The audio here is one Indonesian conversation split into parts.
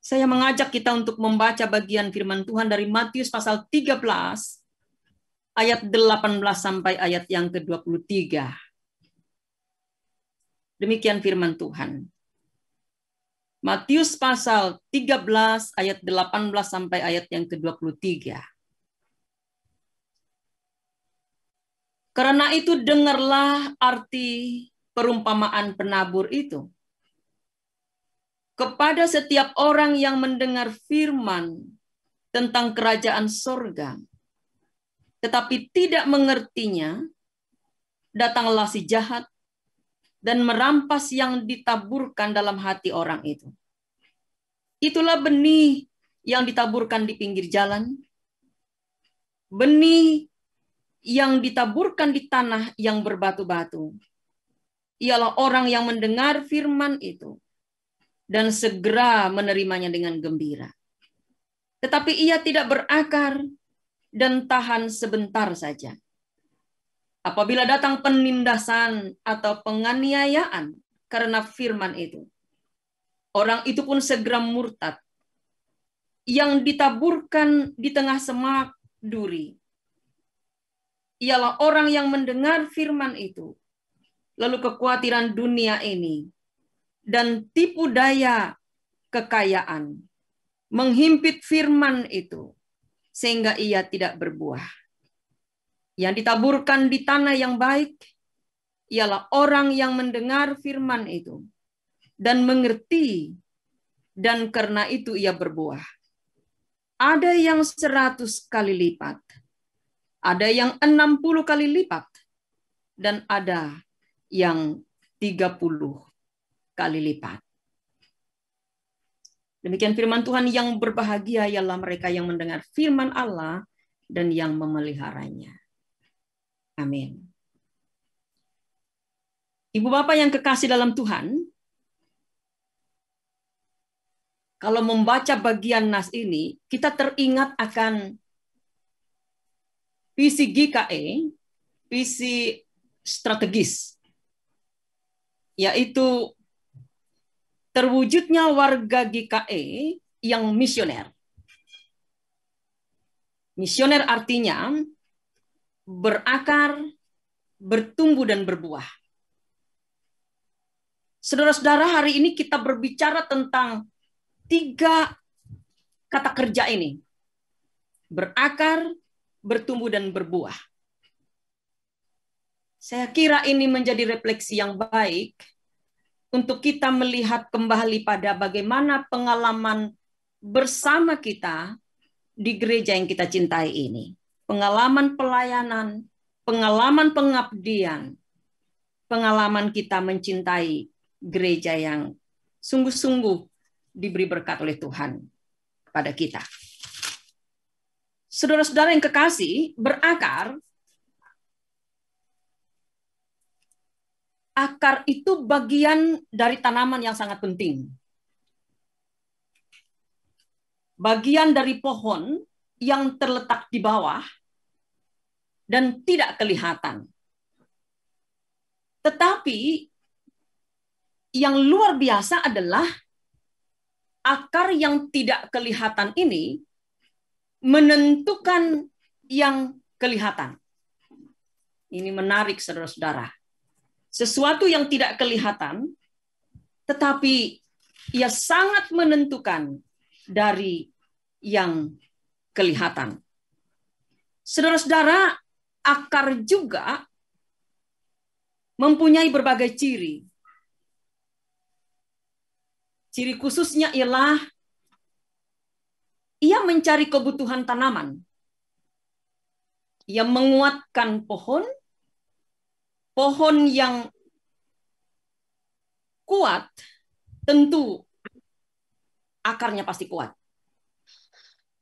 Saya mengajak kita untuk membaca bagian firman Tuhan dari Matius pasal 13 ayat 18 sampai ayat yang ke-23. Demikian firman Tuhan. Matius pasal 13 ayat 18 sampai ayat yang ke-23. Karena itu dengarlah arti perumpamaan penabur itu. Kepada setiap orang yang mendengar firman tentang kerajaan sorga, tetapi tidak mengertinya, datanglah si jahat dan merampas yang ditaburkan dalam hati orang itu. Itulah benih yang ditaburkan di pinggir jalan, benih yang ditaburkan di tanah yang berbatu-batu. Ialah orang yang mendengar firman itu dan segera menerimanya dengan gembira. Tetapi ia tidak berakar dan tahan sebentar saja. Apabila datang penindasan atau penganiayaan karena firman itu, orang itu pun segera murtad. Yang ditaburkan di tengah semak duri ialah orang yang mendengar firman itu, lalu kekhawatiran dunia ini dan tipu daya kekayaan menghimpit firman itu, sehingga ia tidak berbuah. Yang ditaburkan di tanah yang baik ialah orang yang mendengar firman itu dan mengerti, dan karena itu ia berbuah. Ada yang 100 kali lipat, ada yang 60 kali lipat, dan ada yang 30 kali lipat. Demikian firman Tuhan. Yang berbahagia ialah mereka yang mendengar firman Allah dan yang memeliharanya. Amin. Ibu Bapak yang kekasih dalam Tuhan, kalau membaca bagian nas ini, kita teringat akan visi GKE, visi strategis, yaitu terwujudnya warga GKE yang misioner. Misioner artinya berakar, bertumbuh, dan berbuah. Saudara-saudara, hari ini kita berbicara tentang 3 kata kerja ini. Berakar, bertumbuh, dan berbuah. Saya kira ini menjadi refleksi yang baik untuk kita melihat kembali pada bagaimana pengalaman bersama kita di gereja yang kita cintai ini. Pengalaman pelayanan, pengalaman pengabdian, pengalaman kita mencintai gereja yang sungguh-sungguh diberi berkat oleh Tuhan kepada kita. Saudara-saudara yang kekasih, akar itu bagian dari tanaman yang sangat penting. Bagian dari pohon yang terletak di bawah dan tidak kelihatan. Tetapi yang luar biasa adalah akar yang tidak kelihatan ini menentukan yang kelihatan. Ini menarik, saudara-saudara. Sesuatu yang tidak kelihatan, tetapi ia sangat menentukan dari yang kelihatan. Saudara-saudara, akar juga mempunyai berbagai ciri. Ciri khususnya ialah ia mencari kebutuhan tanaman. Ia menguatkan pohon yang kuat, tentu akarnya pasti kuat.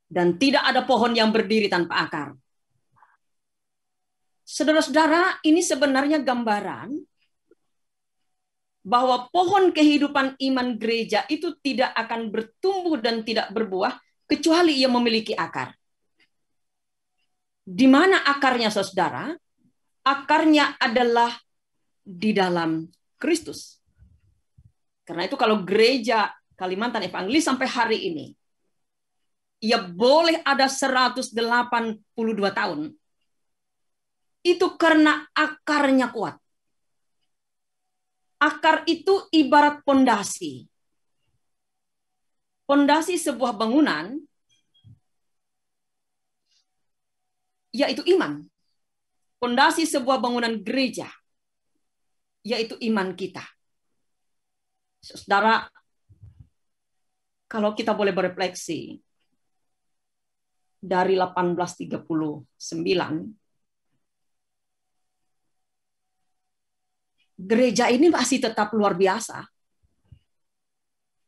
Dan tidak ada pohon yang berdiri tanpa akar. Saudara-saudara, ini sebenarnya gambaran bahwa pohon kehidupan iman gereja itu tidak akan bertumbuh dan tidak berbuah kecuali ia memiliki akar. Di mana akarnya, saudara? Akarnya adalah di dalam Kristus. Karena itu kalau gereja Kalimantan Evangelis sampai hari ini, ia boleh ada 182 tahun, itu karena akarnya kuat. Akar itu ibarat pondasi. Pondasi sebuah bangunan, yaitu iman. Pondasi sebuah bangunan gereja, yaitu iman kita. Saudara, kalau kita boleh berefleksi, dari 1839, gereja ini masih tetap luar biasa.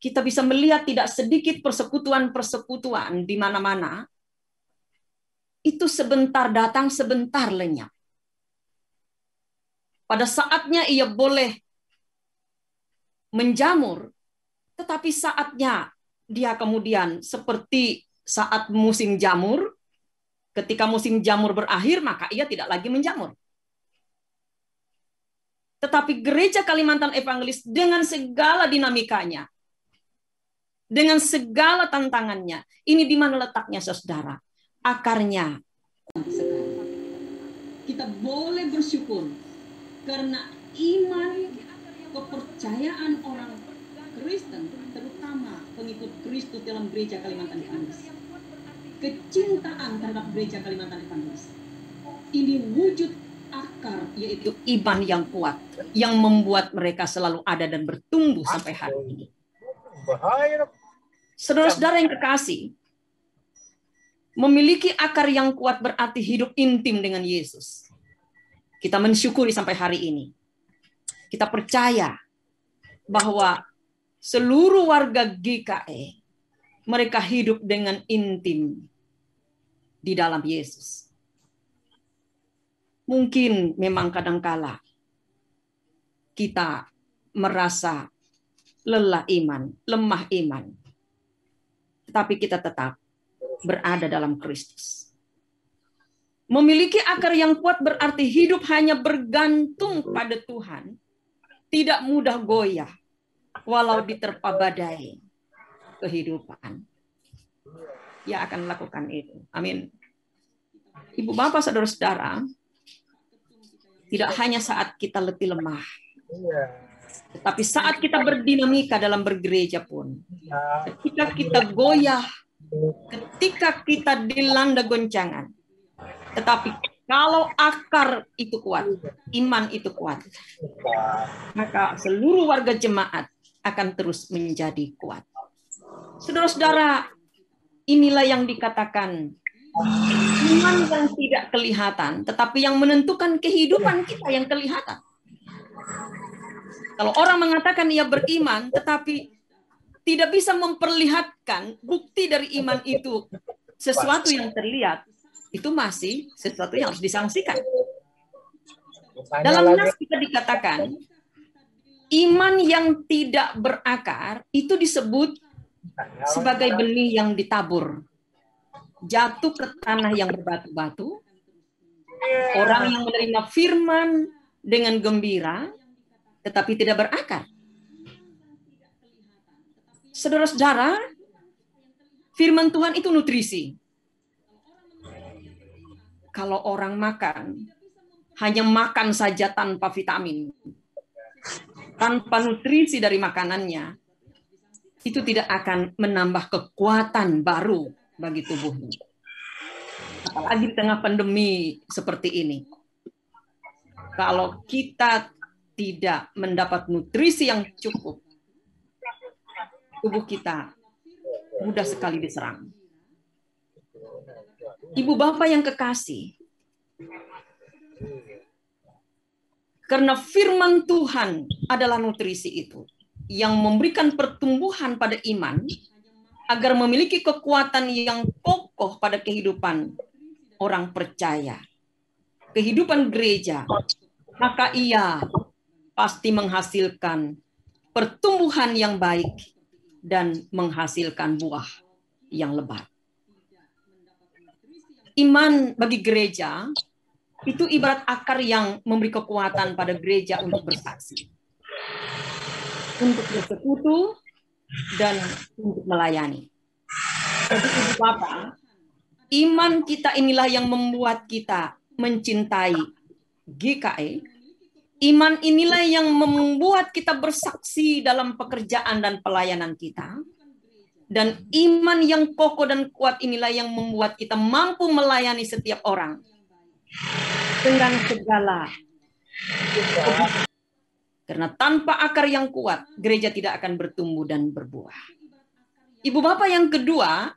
Kita bisa melihat tidak sedikit persekutuan-persekutuan di mana-mana. Itu sebentar datang, sebentar lenyap. Pada saatnya ia boleh menjamur, tetapi saatnya dia kemudian seperti saat musim jamur, ketika musim jamur berakhir, maka ia tidak lagi menjamur. Tetapi gereja Kalimantan Evangelis dengan segala dinamikanya, dengan segala tantangannya, ini di mana letaknya saudara? Akarnya. Kita boleh bersyukur karena iman, kepercayaan orang Kristen, terutama pengikut Kristus dalam gereja Kalimantan Evangelis, kecintaan terhadap gereja Kalimantan Evangelis, ini wujud akar, yaitu iman yang kuat, yang membuat mereka selalu ada dan bertumbuh sampai hari ini. Saudara-saudara yang kekasih, memiliki akar yang kuat berarti hidup intim dengan Yesus. Kita mensyukuri sampai hari ini. Kita percaya bahwa seluruh warga GKE, mereka hidup dengan intim di dalam Yesus. Mungkin memang kadangkala kita merasa lelah iman, lemah iman. Tetapi kita tetap berada dalam Kristus. Memiliki akar yang kuat berarti hidup hanya bergantung pada Tuhan. Tidak mudah goyah, walau diterpa badai kehidupan. Ia akan lakukan itu. Amin. Ibu bapak saudara-saudara, tidak hanya saat kita letih lemah, tetapi saat kita berdinamika dalam bergereja pun, ketika kita goyah, ketika kita dilanda goncangan, tetapi kalau akar itu kuat, iman itu kuat, maka seluruh warga jemaat akan terus menjadi kuat. Saudara-saudara, inilah yang dikatakan iman yang tidak kelihatan, tetapi yang menentukan kehidupan kita yang kelihatan. Kalau orang mengatakan ia beriman, tetapi tidak bisa memperlihatkan bukti dari iman itu, sesuatu yang terlihat, itu masih sesuatu yang harus disangsikan. Dalam nas kita dikatakan, iman yang tidak berakar itu disebut sebagai benih yang ditabur. Jatuh ke tanah yang berbatu-batu, orang yang menerima firman dengan gembira, tetapi tidak berakar. Saudara-saudara, firman Tuhan itu nutrisi. Kalau orang makan, hanya makan saja tanpa vitamin, tanpa nutrisi dari makanannya, itu tidak akan menambah kekuatan baru bagi tubuhnya. Apalagi di tengah pandemi seperti ini. Kalau kita tidak mendapat nutrisi yang cukup, tubuh kita mudah sekali diserang. Ibu bapak yang kekasih, karena firman Tuhan adalah nutrisi itu, yang memberikan pertumbuhan pada iman, agar memiliki kekuatan yang kokoh pada kehidupan orang percaya, kehidupan gereja, maka ia pasti menghasilkan pertumbuhan yang baik dan menghasilkan buah yang lebat. Iman bagi gereja itu ibarat akar yang memberi kekuatan pada gereja untuk bersaksi, untuk bersekutu, dan untuk melayani. Jadi Ibu Bapak, iman kita inilah yang membuat kita mencintai GKE. Iman inilah yang membuat kita bersaksi dalam pekerjaan dan pelayanan kita. Dan iman yang kokoh dan kuat inilah yang membuat kita mampu melayani setiap orang dengan segala. Karena tanpa akar yang kuat, gereja tidak akan bertumbuh dan berbuah. Ibu Bapak, yang kedua,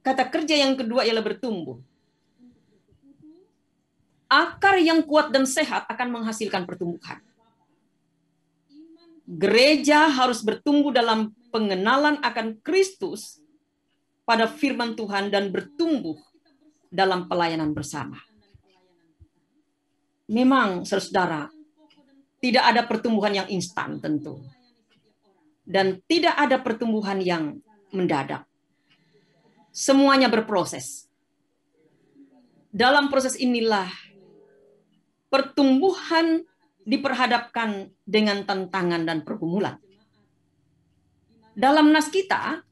kata kerja yang kedua ialah bertumbuh. Akar yang kuat dan sehat akan menghasilkan pertumbuhan. Gereja harus bertumbuh dalam pengenalan akan Kristus pada firman Tuhan dan bertumbuh dalam pelayanan bersama. Memang, saudara, tidak ada pertumbuhan yang instan tentu. Dan tidak ada pertumbuhan yang mendadak. Semuanya berproses. Dalam proses inilah pertumbuhan diperhadapkan dengan tantangan dan pergumulan. Dalam nas kita,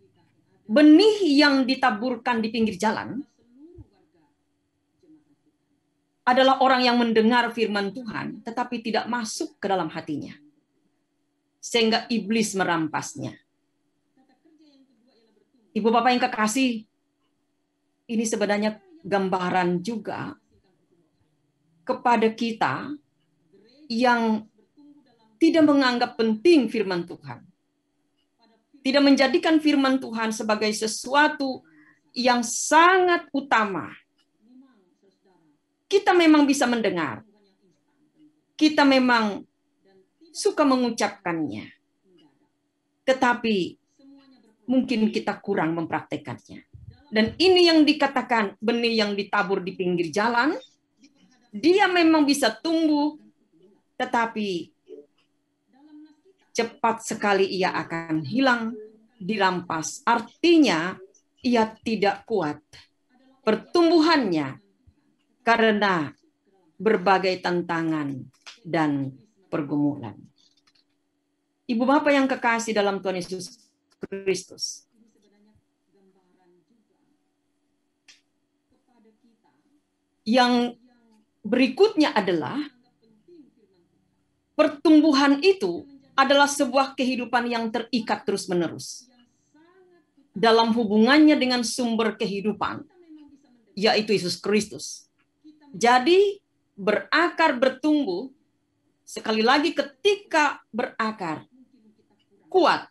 benih yang ditaburkan di pinggir jalan adalah orang yang mendengar firman Tuhan, tetapi tidak masuk ke dalam hatinya. Sehingga iblis merampasnya. Ibu Bapak yang kekasih, ini sebenarnya gambaran juga kepada kita yang tidak menganggap penting firman Tuhan. Tidak menjadikan firman Tuhan sebagai sesuatu yang sangat utama. Kita memang bisa mendengar. Kita memang suka mengucapkannya. Tetapi mungkin kita kurang mempraktekannya. Dan ini yang dikatakan benih yang ditabur di pinggir jalan, dia memang bisa tumbuh, tetapi cepat sekali ia akan hilang, dirampas. Artinya ia tidak kuat pertumbuhannya karena berbagai tantangan dan pergumulan. Ibu Bapak yang kekasih dalam Tuhan Yesus Kristus, yang berikutnya adalah pertumbuhan itu adalah sebuah kehidupan yang terikat terus-menerus dalam hubungannya dengan sumber kehidupan, yaitu Yesus Kristus. Jadi berakar, bertumbuh, sekali lagi ketika berakar kuat,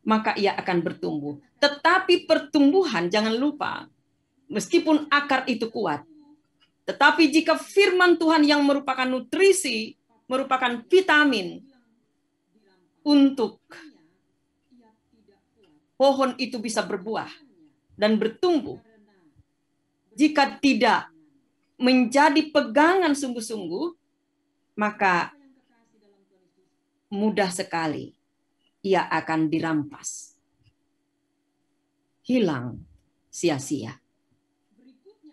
maka ia akan bertumbuh. Tetapi pertumbuhan, jangan lupa, meskipun akar itu kuat, tetapi jika firman Tuhan yang merupakan nutrisi, merupakan vitamin untuk pohon itu bisa berbuah dan bertumbuh, jika tidak menjadi pegangan sungguh-sungguh, maka mudah sekali ia akan dirampas. Hilang sia-sia.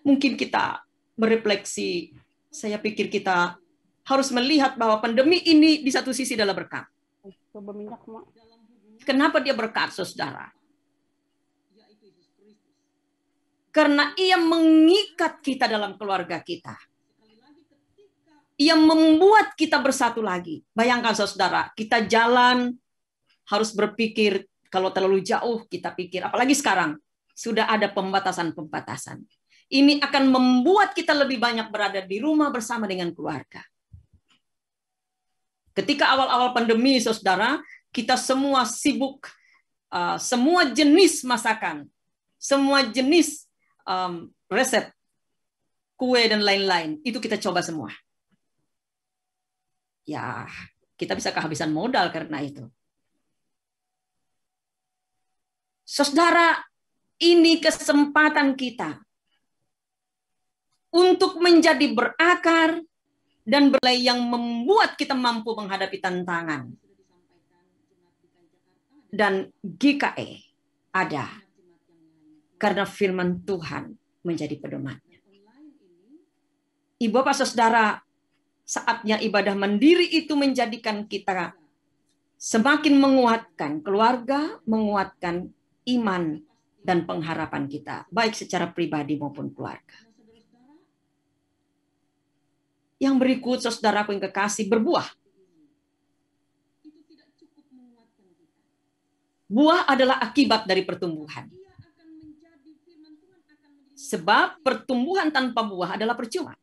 Mungkin kita berefleksi, saya pikir kita harus melihat bahwa pandemi ini di satu sisi adalah berkat. Kenapa dia berkat, saudara? Karena ia mengikat kita dalam keluarga kita. Ia membuat kita bersatu lagi. Bayangkan, saudara, kita jalan harus berpikir, kalau terlalu jauh kita pikir, apalagi sekarang, sudah ada pembatasan-pembatasan. Ini akan membuat kita lebih banyak berada di rumah bersama dengan keluarga. Ketika awal-awal pandemi, saudara, kita semua sibuk, semua jenis masakan, semua jenis resep, kue dan lain-lain, itu kita coba semua. Ya, kita bisa kehabisan modal karena itu. Saudara, ini kesempatan kita untuk menjadi berakar dan berlai yang membuat kita mampu menghadapi tantangan. Dan GKE ada karena firman Tuhan menjadi pedomannya. Ibu Bapak Saudara, saatnya ibadah mandiri itu menjadikan kita semakin menguatkan keluarga, menguatkan iman dan pengharapan kita, baik secara pribadi maupun keluarga. Yang berikut, saudaraku yang kekasih, berbuah. Buah adalah akibat dari pertumbuhan. Sebab pertumbuhan tanpa buah adalah percuma.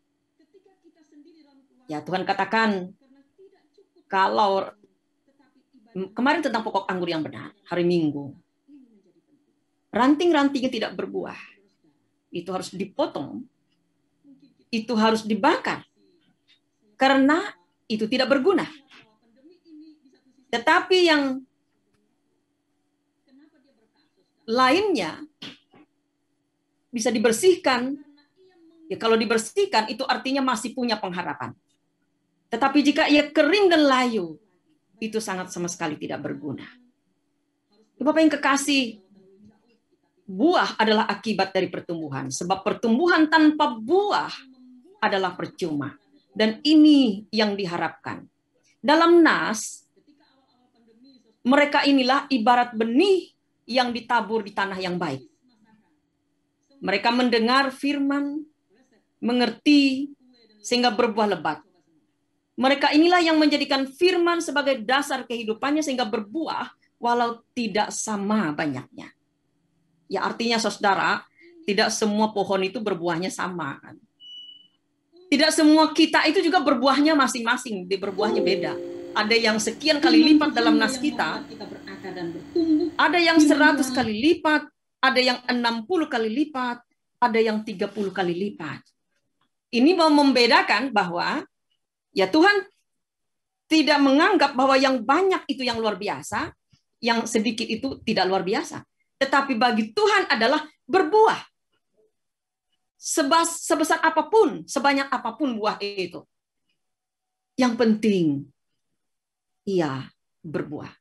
Ya, Tuhan katakan, kalau kemarin tentang pokok anggur yang benar, hari Minggu, ranting-rantingnya tidak berbuah, itu harus dipotong, itu harus dibakar, karena itu tidak berguna. Tetapi yang lainnya bisa dibersihkan. Ya, kalau dibersihkan itu artinya masih punya pengharapan. Tetapi jika ia kering dan layu, itu sangat sama sekali tidak berguna. Bapak yang kekasih, buah adalah akibat dari pertumbuhan. Sebab pertumbuhan tanpa buah adalah percuma. Dan ini yang diharapkan. Dalam Nas, mereka inilah ibarat benih yang ditabur di tanah yang baik. Mereka mendengar firman, mengerti, sehingga berbuah lebat. Mereka inilah yang menjadikan firman sebagai dasar kehidupannya sehingga berbuah walau tidak sama banyaknya. Ya, artinya saudara, tidak semua pohon itu berbuahnya sama. Kan? Tidak semua kita itu juga berbuahnya masing-masing, berbuahnya beda. Ada yang sekian kali lipat dalam nas kita, ada yang 100 kali lipat, ada yang 60 kali lipat, ada yang 30 kali lipat. Ini mau membedakan bahwa ya Tuhan tidak menganggap bahwa yang banyak itu yang luar biasa, yang sedikit itu tidak luar biasa. Tetapi bagi Tuhan adalah berbuah. Sebesar apapun, sebanyak apapun buah itu. Yang penting, ia berbuah.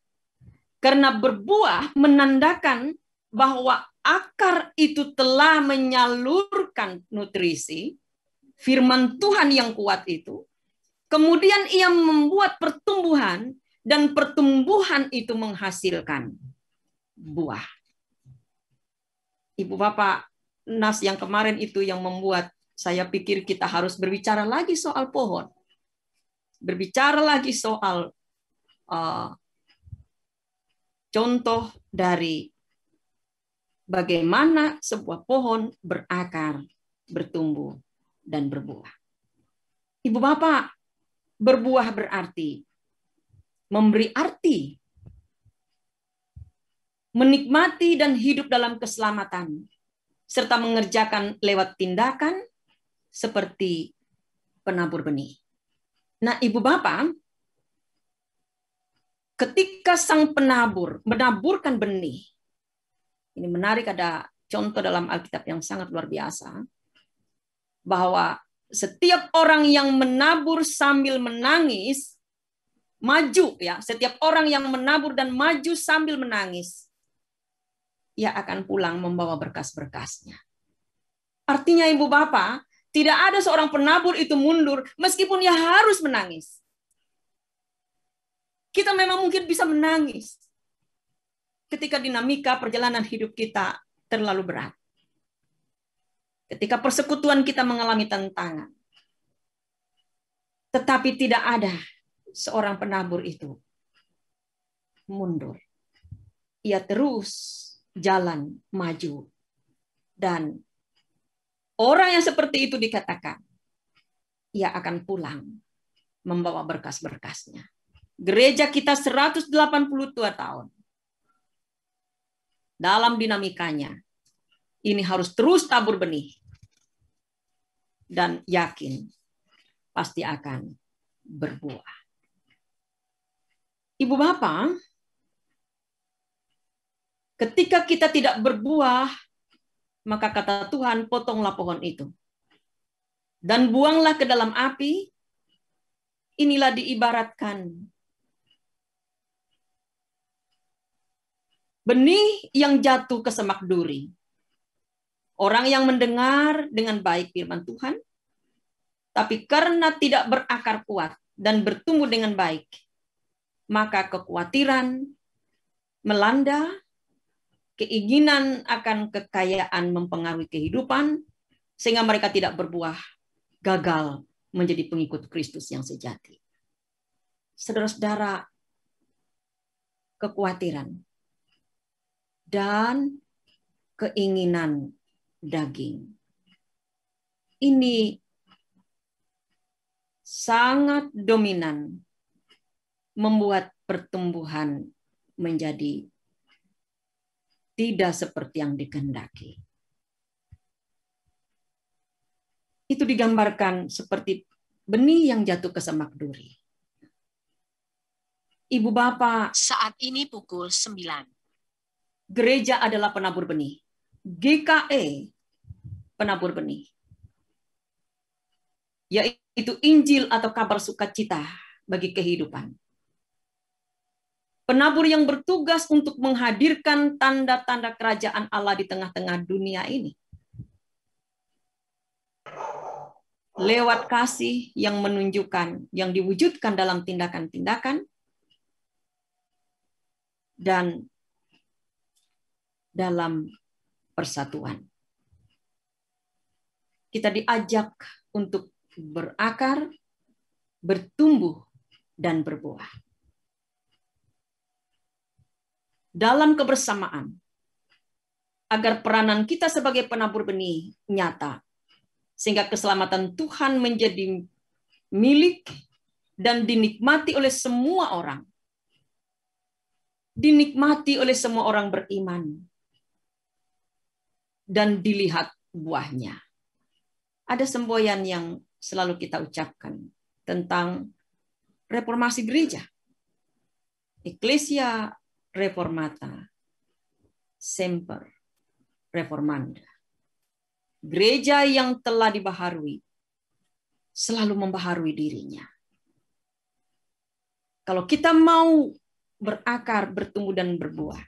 Karena berbuah menandakan bahwa akar itu telah menyalurkan nutrisi, firman Tuhan yang kuat itu, kemudian ia membuat pertumbuhan, dan pertumbuhan itu menghasilkan buah. Ibu Bapak, nas yang kemarin itu yang membuat saya pikir kita harus berbicara lagi soal pohon. Berbicara lagi soal contoh dari bagaimana sebuah pohon berakar, bertumbuh, dan berbuah. Ibu Bapak, berbuah berarti memberi arti, menikmati dan hidup dalam keselamatan, serta mengerjakan lewat tindakan seperti penabur benih. Nah, Ibu Bapak, ketika sang penabur menaburkan benih, ini menarik, ada contoh dalam Alkitab yang sangat luar biasa, bahwa setiap orang yang menabur sambil menangis, maju ya, setiap orang yang menabur dan maju sambil menangis, ia akan pulang membawa berkas-berkasnya. Artinya Ibu Bapak, tidak ada seorang penabur itu mundur meskipun ia harus menangis. Kita memang mungkin bisa menangis ketika dinamika perjalanan hidup kita terlalu berat. Ketika persekutuan kita mengalami tantangan. Tetapi tidak ada seorang penabur itu mundur. Ia terus jalan maju. Dan orang yang seperti itu dikatakan, ia akan pulang membawa berkas-berkasnya. Gereja kita 182 tahun. Dalam dinamikanya, ini harus terus tabur benih. Dan yakin pasti akan berbuah. Ibu Bapak, ketika kita tidak berbuah, maka kata Tuhan, potonglah pohon itu. Dan buanglah ke dalam api. Inilah diibaratkan benih yang jatuh ke semak duri. Orang yang mendengar dengan baik firman Tuhan, tapi karena tidak berakar kuat dan bertumbuh dengan baik, maka kekhawatiran melanda, keinginan akan kekayaan mempengaruhi kehidupan, sehingga mereka tidak berbuah, gagal menjadi pengikut Kristus yang sejati. Saudara-saudara, kekhawatiran dan keinginan daging ini sangat dominan, membuat pertumbuhan menjadi tidak seperti yang dikehendaki. Itu digambarkan seperti benih yang jatuh ke semak duri. Ibu bapak, Saat ini pukul 9. gereja adalah penabur benih. GKE penabur benih. Yaitu Injil atau kabar sukacita bagi kehidupan. Penabur yang bertugas untuk menghadirkan tanda-tanda kerajaan Allah di tengah-tengah dunia ini. Lewat kasih yang menunjukkan, yang diwujudkan dalam tindakan-tindakan, dan dalam persatuan. Kita diajak untuk berakar, bertumbuh, dan berbuah. Dalam kebersamaan, agar peranan kita sebagai penabur benih nyata, sehingga keselamatan Tuhan menjadi milik dan dinikmati oleh semua orang. Dinikmati oleh semua orang beriman. Dan dilihat buahnya. Ada semboyan yang selalu kita ucapkan tentang reformasi gereja. Ecclesia Reformata Semper Reformanda. Gereja yang telah dibaharui selalu membaharui dirinya. Kalau kita mau berakar, bertumbuh, dan berbuah,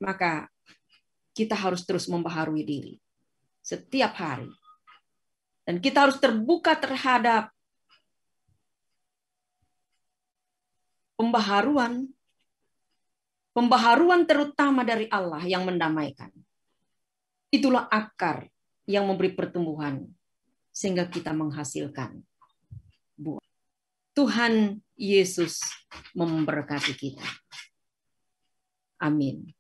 maka kita harus terus membaharui diri setiap hari. Dan kita harus terbuka terhadap pembaharuan terutama dari Allah yang mendamaikan. Itulah akar yang memberi pertumbuhan sehingga kita menghasilkan buah. Tuhan Yesus memberkati kita. Amin.